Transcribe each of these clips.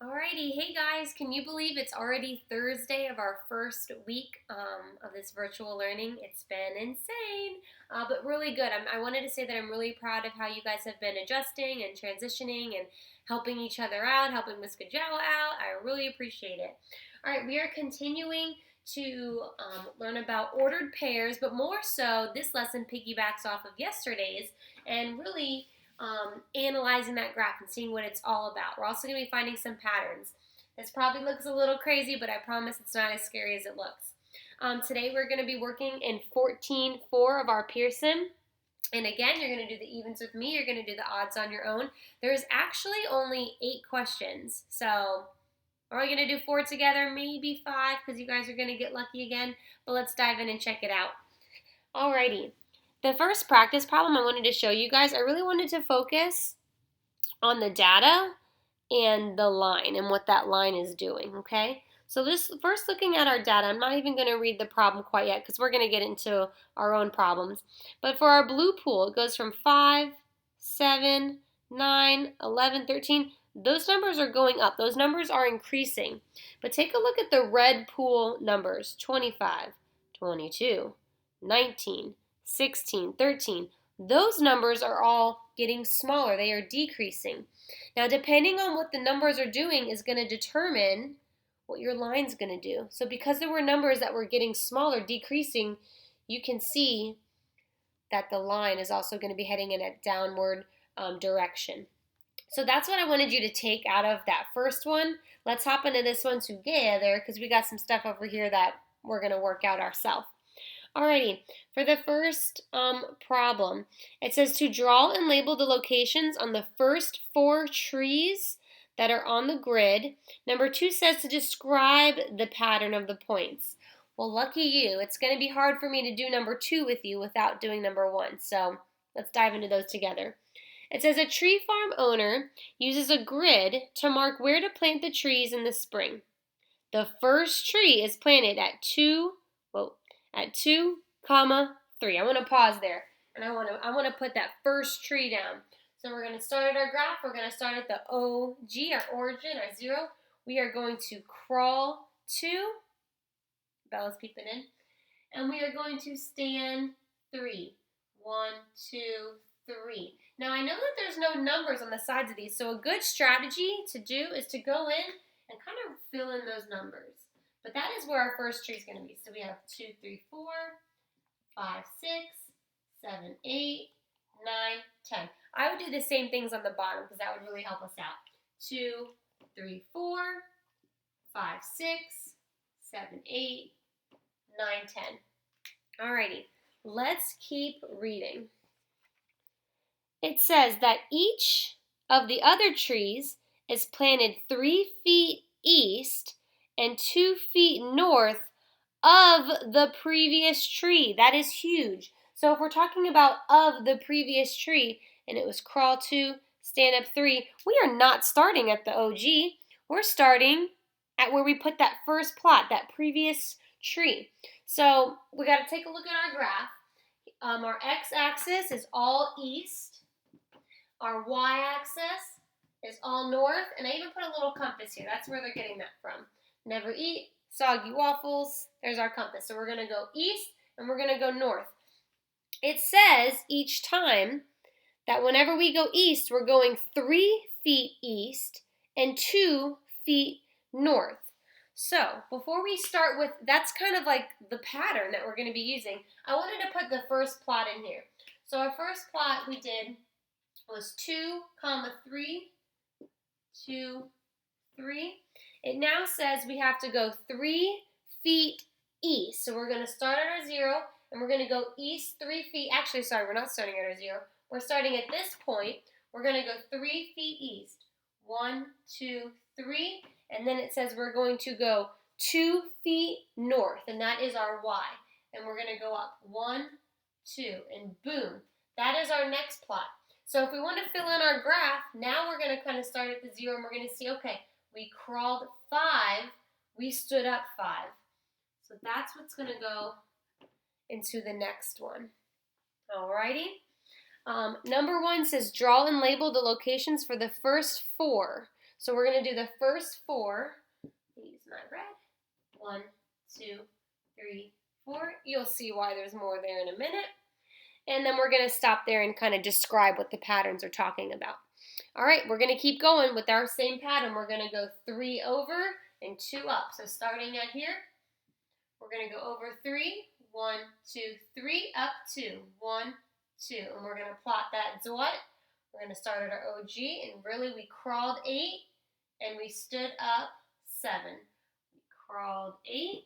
Alrighty, hey guys, can you believe it's already Thursday of our first week of this virtual learning? It's been insane, but really good. I wanted to say that I'm really proud of how you guys have been adjusting and transitioning and helping each other out, helping Miss Kujawa out. I really appreciate it. All right, we are continuing to learn about ordered pairs, but more so, this lesson piggybacks off of yesterday's and really analyzing that graph and seeing what it's all about. We're also going to be finding some patterns. This probably looks a little crazy, but I promise it's not as scary as it looks. Today we're going to be working in 14.4 of our Pearson. And again, you're going to do the evens with me. You're going to do the odds on your own. There's actually only 8 questions. So are we going to do 4 together? Maybe 5 because you guys are going to get lucky again. But let's dive in and check it out. Alrighty. The first practice problem I wanted to show you guys, I really wanted to focus on the data and the line and what that line is doing, okay? So this first looking at our data, I'm not even going to read the problem quite yet because we're going to get into our own problems. But for our blue pool, it goes from 5, 7, 9, 11, 13. Those numbers are going up. Those numbers are increasing. But take a look at the red pool numbers, 25, 22, 19, 16, 13. Those numbers are all getting smaller. They are decreasing. Now, depending on what the numbers are doing is going to determine what your line's going to do. So because there were numbers that were getting smaller, decreasing, you can see that the line is also going to be heading in a downward direction. So that's what I wanted you to take out of that first one. Let's hop into this one together because we got some stuff over here that we're going to work out ourselves. Alrighty, for the first problem, it says to draw and label the locations on the first 4 trees that are on the grid. Number 2 says to describe the pattern of the points. Well, lucky you. It's going to be hard for me to do number 2 with you without doing number 1. So let's dive into those together. It says a tree farm owner uses a grid to mark where to plant the trees in the spring. The first tree is planted at 2, comma 3. I want to pause there, and I want to put that first tree down. So we're going to start at our graph. We're going to start at the OG, our origin, our 0. We are going to crawl to, Bella's peeping in, and we are going to stand 3. 1, 2, 3. Now I know that there's no numbers on the sides of these, so a good strategy to do is to go in and kind of fill in those numbers. But that is where our first tree is going to be. So we have 2, 3, 4, 5, 6, 7, 8, 9, 10. I would do the same things on the bottom because that would really help us out. 2, 3, 4, 5, 6, 7, 8, 9, 10. Alrighty, let's keep reading. It says that each of the other trees is planted 3 feet east and 2 feet north of the previous tree. That is huge. So if we're talking about of the previous tree, and it was crawl 2, stand up 3, we are not starting at the OG. We're starting at where we put that first plot, that previous tree. So we got to take a look at our graph. Our x-axis is all east. Our y-axis is all north. And I even put a little compass here. That's where they're getting that from. Never eat soggy waffles. There's our compass. So we're going to go east and we're going to go north. It says each time that whenever we go east, we're going 3 feet east and 2 feet north. So before we start with, that's kind of like the pattern that we're going to be using. I wanted to put the first plot in here. So our first plot we did was 2, 3, 2, 3. It now says we have to go 3 feet east. So we're going to start at our 0 and we're going to go east 3 feet. Actually, sorry, we're not starting at our 0. We're starting at this point. We're going to go 3 feet east. 1, 2, 3. And then it says we're going to go 2 feet north, and that is our Y. And we're going to go up 1, 2, and boom. That is our next plot. So if we want to fill in our graph, now we're going to kind of start at the 0, and we're going to see, okay, we crawled 5, we stood up 5. So that's what's going to go into the next one. Alrighty. Number 1 says draw and label the locations for the first 4. So we're going to do the first 4. Use my red. 1, 2, 3, 4. You'll see why there's more there in a minute. And then we're going to stop there and kind of describe what the patterns are talking about. All right, we're going to keep going with our same pattern. We're going to go 3 over and 2 up. So starting at here, we're going to go over 3, 1, 2, 3, up 2, 1, 2. And we're going to plot that what? We're going to start at our OG, and really we crawled 8, and we stood up 7. We crawled 8,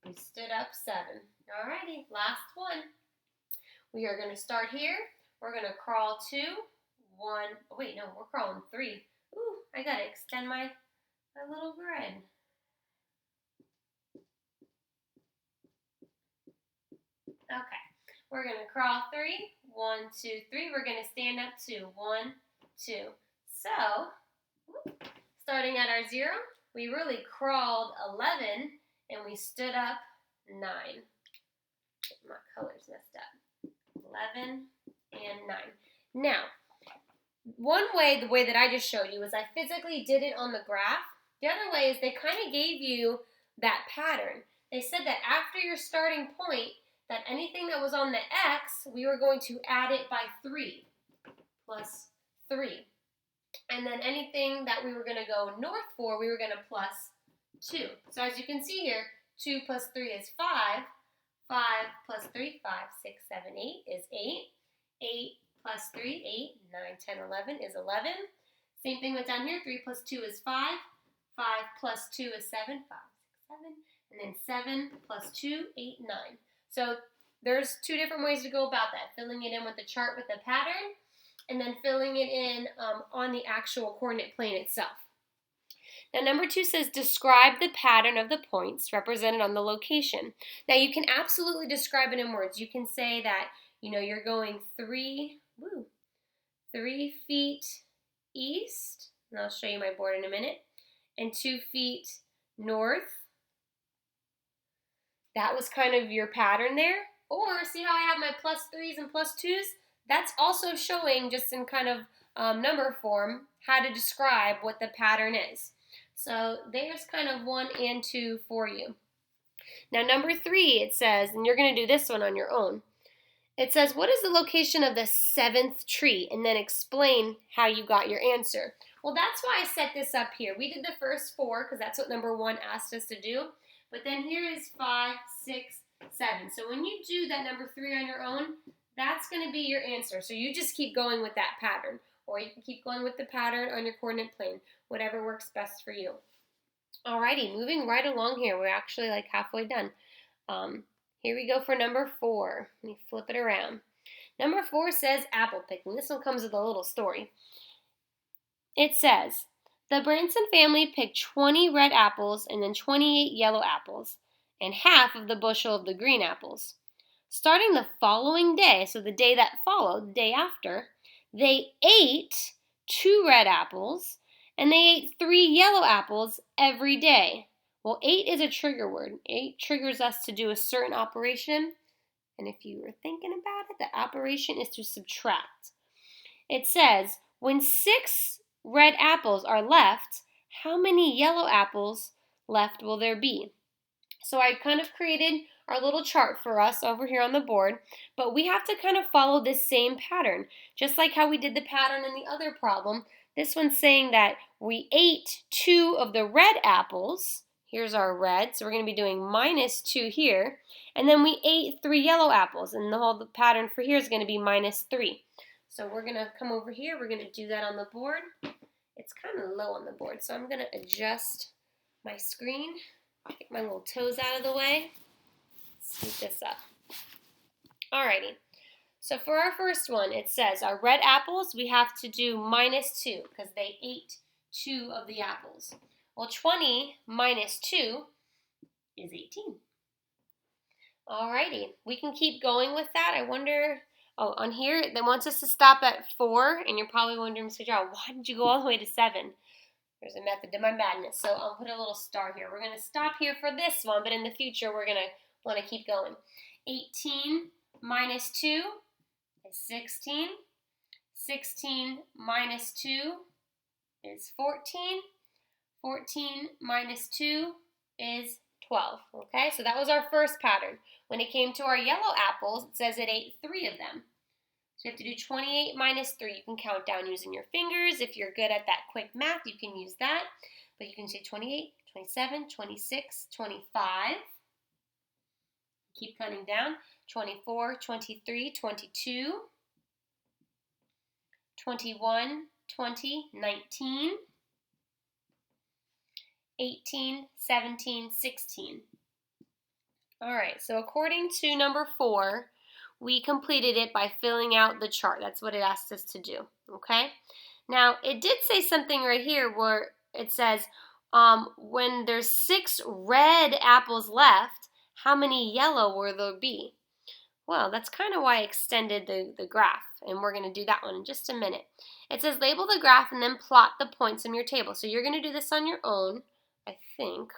we stood up 7. All righty, last one. We are going to start here. We're going to crawl 2, 1. Wait, no, we're crawling 3. Ooh, I got to extend my little grid. Okay, we're going to crawl 3, 1, 2, 3. We're going to stand up 2, 1, 2. So, starting at our 0, we really crawled 11 and we stood up 9. My color's messed up. 11 and 9. Now, the way that I just showed you is I physically did it on the graph. The other way is they kind of gave you that pattern. They said that after your starting point, that anything that was on the X, we were going to add it by 3, plus 3. And then anything that we were going to go north for, we were going to plus 2. So as you can see here, 2 plus 3 is 5. 5 plus 3, 5, 6, 7, 8 is 8. 8 plus 3, 8, 9, 10, 11 is 11. Same thing with down here, 3 plus 2 is 5. 5 plus 2 is 7, 5, 6, 7. And then 7 plus 2, 8, 9. So there's 2 different ways to go about that. Filling it in with the chart with the pattern, and then filling it in on the actual coordinate plane itself. Now number 2 says describe the pattern of the points represented on the location. Now you can absolutely describe it in words. You can say that, you're going 3 feet east, and I'll show you my board in a minute, and 2 feet north. That was kind of your pattern there. Or see how I have my plus 3s and plus 2s? That's also showing, just in kind of number form, how to describe what the pattern is. So there's kind of 1 and 2 for you. Now number 3, it says, and you're going to do this one on your own. It says, what is the location of the 7th tree? And then explain how you got your answer. Well, that's why I set this up here. We did the first 4 because that's what number 1 asked us to do. But then here is 5, 6, 7. So when you do that number 3 on your own, that's going to be your answer. So you just keep going with that pattern. Or you can keep going with the pattern on your coordinate plane. Whatever works best for you. Alrighty, moving right along here. We're actually like halfway done. Here we go for number 4. Let me flip it around. Number 4 says apple picking. This one comes with a little story. It says, the Branson family picked 20 red apples and then 28 yellow apples and half of the bushel of the green apples. Starting the following day, so the day that followed, the day after, they ate 2 red apples and they ate 3 yellow apples every day. Well, 8 is a trigger word. 8 triggers us to do a certain operation. And if you were thinking about it, the operation is to subtract. It says, when 6 red apples are left, how many yellow apples left will there be? So I kind of created our little chart for us over here on the board, but we have to kind of follow this same pattern. Just like how we did the pattern in the other problem, this one's saying that we ate 2 of the red apples. Here's our red, so we're going to be doing minus 2 here. And then we ate 3 yellow apples, and the whole pattern for here is going to be minus 3. So we're going to come over here. We're going to do that on the board. It's kind of low on the board, so I'm going to adjust my screen. Get my little toes out of the way. Scoot this up. Alrighty. So for our first one, it says our red apples, we have to do minus 2 because they ate 2 of the apples. Well, 20 minus 2 is 18. Alrighty, we can keep going with that. I wonder, on here, it wants us to stop at 4, and you're probably wondering, Mr. Kujawa, why did you go all the way to 7? There's a method to my madness, so I'll put a little star here. We're going to stop here for this one, but in the future, we're going to want to keep going. 18 minus 2 is 16. 16 minus 2 is 14. 14 minus 2 is 12. Okay, so that was our first pattern. When it came to our yellow apples, it says it ate 3 of them. So you have to do 28 minus 3. You can count down using your fingers. If you're good at that quick math, you can use that. But you can say 28, 27, 26, 25. Keep counting down. 24, 23, 22, 21, 20, 19, 18, 17, 16. All right, so according to number 4, we completed it by filling out the chart. That's what it asked us to do, okay? Now, it did say something right here where it says, when there's 6 red apples left, how many yellow will there be? Well, that's kind of why I extended the graph, and we're going to do that one in just a minute. It says label the graph and then plot the points on your table. So you're going to do this on your own, I think.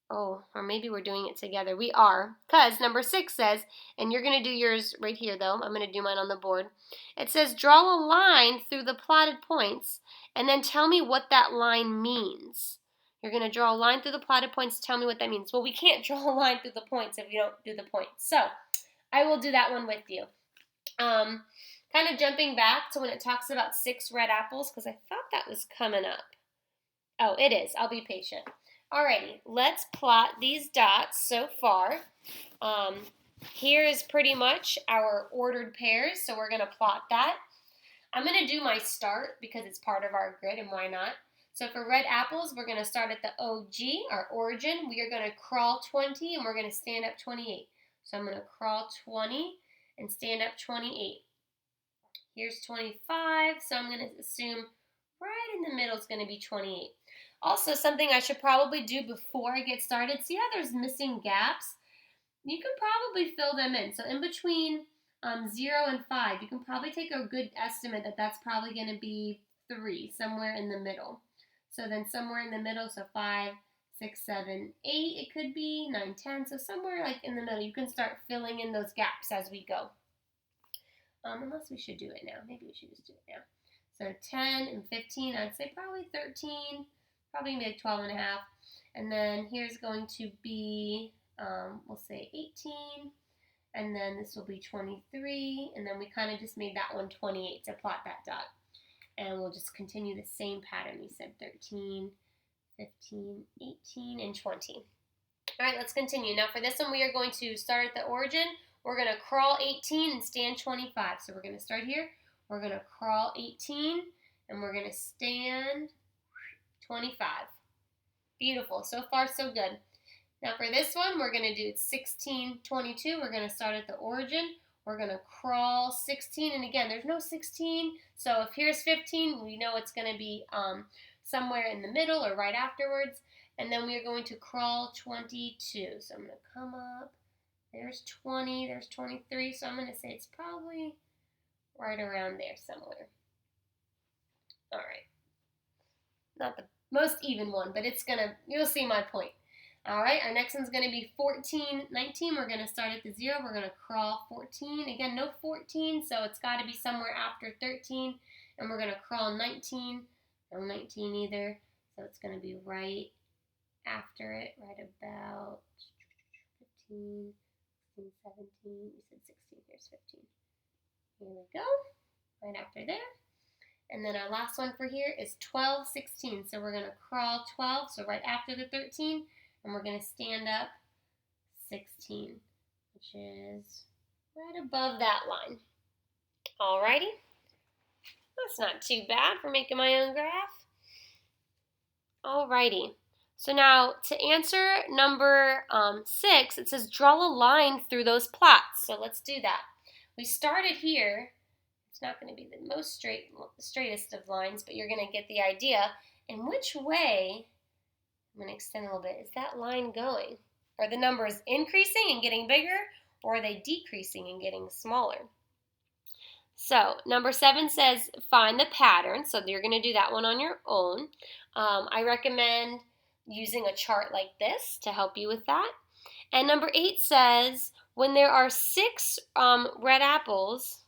Oh, or maybe we're doing it together. We are, because number 6 says, and you're going to do yours right here, though. I'm going to do mine on the board. It says draw a line through the plotted points, and then tell me what that line means. You're going to draw a line through the plotted points. Tell me what that means. Well, we can't draw a line through the points if you don't do the points. So I will do that one with you. Kind of jumping back to when it talks about 6 red apples, because I thought that was coming up. Oh, it is. I'll be patient. Alrighty, let's plot these dots so far. Here is pretty much our ordered pairs, so we're going to plot that. I'm going to do my start because it's part of our grid, and why not? So for red apples, we're going to start at the OG, our origin. We are going to crawl 20, and we're going to stand up 28. So I'm going to crawl 20 and stand up 28. Here's 25, so I'm going to assume right in the middle is going to be 28. Also, something I should probably do before I get started, see how there's missing gaps? You can probably fill them in. So in between 0 and 5, you can probably take a good estimate that that's probably going to be 3, somewhere in the middle. So then somewhere in the middle, so 5, 6, 7, 8, it could be 9, 10. So somewhere like in the middle, you can start filling in those gaps as we go. Unless we should do it now. Maybe we should just do it now. So 10 and 15, I'd say probably 13, probably maybe 12 and a half. And then here's going to be, we'll say 18. And then this will be 23. And then we kind of just made that one 28 to plot that dot. And we'll just continue the same pattern. We said 13, 15, 18, and 20. All right, let's continue. Now for this one, we are going to start at the origin. We're going to crawl 18 and stand 25. So we're going to start here. We're going to crawl 18 and we're going to stand 25. Beautiful. So far, so good. Now for this one, we're going to do 16, 22. We're going to start at the origin. We're going to crawl 16. And again, there's no 16. So if here's 15, we know it's going to be somewhere in the middle or right afterwards. And then we are going to crawl 22. So I'm going to come up. There's 20. There's 23. So I'm going to say it's probably right around there somewhere. All right. Not the most even one, but it's going to, you'll see my point. All right, our next one's going to be 14, 19. We're going to start at the 0. We're going to crawl 14. Again, no 14, so it's got to be somewhere after 13. And we're going to crawl 19. No 19 either, so it's going to be right after it, right about 15, 16, 17. We said 16, here's 15. Here we go, right after there. And then our last one for here is 12, 16. So we're going to crawl 12, so right after the 13, and we're going to stand up 16, which is right above that line. Alrighty, that's not too bad for making my own graph. Alrighty, so now to answer number 6, it says draw a line through those plots. So let's do that. We started here. It's not going to be the most straightest of lines, but you're going to get the idea. And which way, I'm going to extend a little bit, is that line going? Are the numbers increasing and getting bigger, or are they decreasing and getting smaller? So number 7 says find the pattern. So you're going to do that one on your own. I recommend using a chart like this to help you with that. And number 8 says when there are 6 red apples,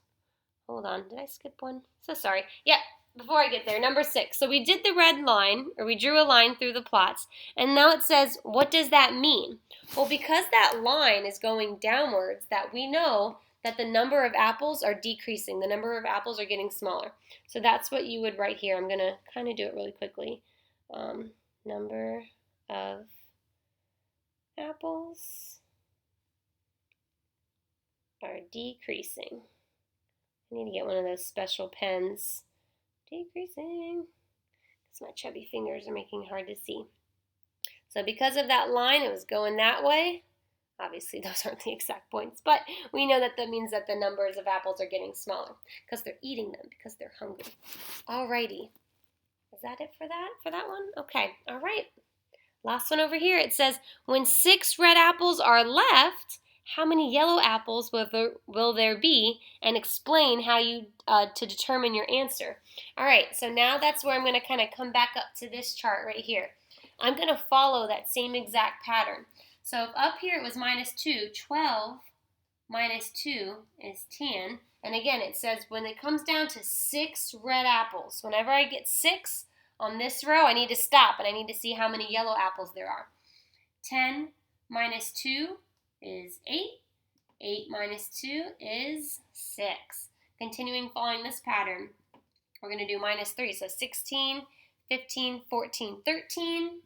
hold on, did I skip one? So sorry. Yep, before I get there, number 6. So we did the red line, or we drew a line through the plots, and now it says, what does that mean? Well, because that line is going downwards, that we know that the number of apples are decreasing. The number of apples are getting smaller. So that's what you would write here. I'm going to kind of do it really quickly. Number of apples are decreasing. I need to get one of those special pens. Decreasing. Because my chubby fingers are making it hard to see. So because of that line, it was going that way. Obviously, those aren't the exact points, but we know that that means that the numbers of apples are getting smaller because they're eating them, because they're hungry. Alrighty. Is that it for that one? Okay, all right. Last one over here. It says, when 6 red apples are left, how many yellow apples will there be, and explain how you to determine your answer. All right, so now that's where I'm going to kind of come back up to this chart right here. I'm going to follow that same exact pattern. So if up here it was -2, 12 minus 2 is 10. And again, it says when it comes down to 6 red apples, whenever I get 6 on this row, I need to stop and I need to see how many yellow apples there are. 10 minus 2 is 8. 8 minus 2 is 6. Continuing following this pattern, we're going to do -3. So 16, 15, 14, 13.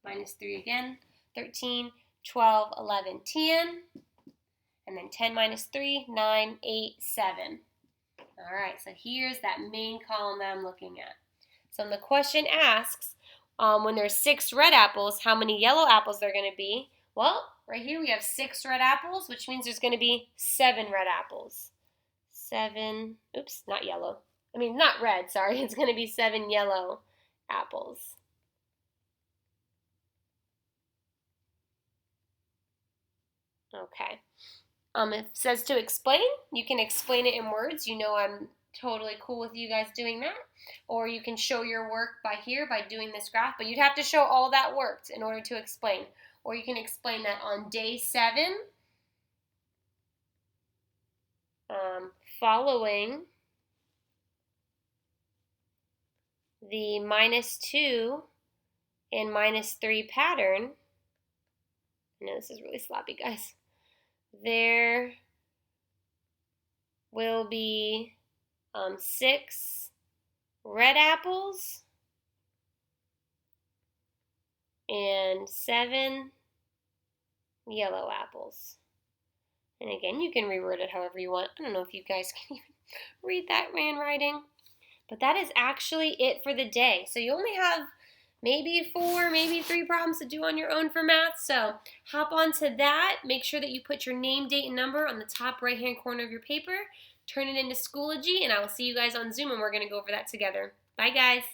Minus 3 again. 13, 12, 11, 10. And then 10 minus 3, 9, 8, 7. All right, so here's that main column that I'm looking at. So the question asks, when there's 6 red apples, how many yellow apples there are going to be? Well, right here we have 6 red apples, which means there's going to be 7 red apples. 7, oops, not yellow. I mean, not red, sorry. It's going to be 7 yellow apples. Okay. If it says to explain, you can explain it in words. You know I'm totally cool with you guys doing that. Or you can show your work by doing this graph, but you'd have to show all that worked in order to explain. Or you can explain that on day 7, following the -2 and -3 pattern. I know this is really sloppy, guys. There will be 6 red apples and 7 yellow apples. And again, you can reword it however you want. I don't know if you guys can even read that handwriting. But that is actually it for the day. So you only have maybe 4, maybe 3 problems to do on your own for math. So hop onto that. Make sure that you put your name, date, and number on the top right-hand corner of your paper. Turn it into Schoology, and I will see you guys on Zoom, and we're going to go over that together. Bye, guys.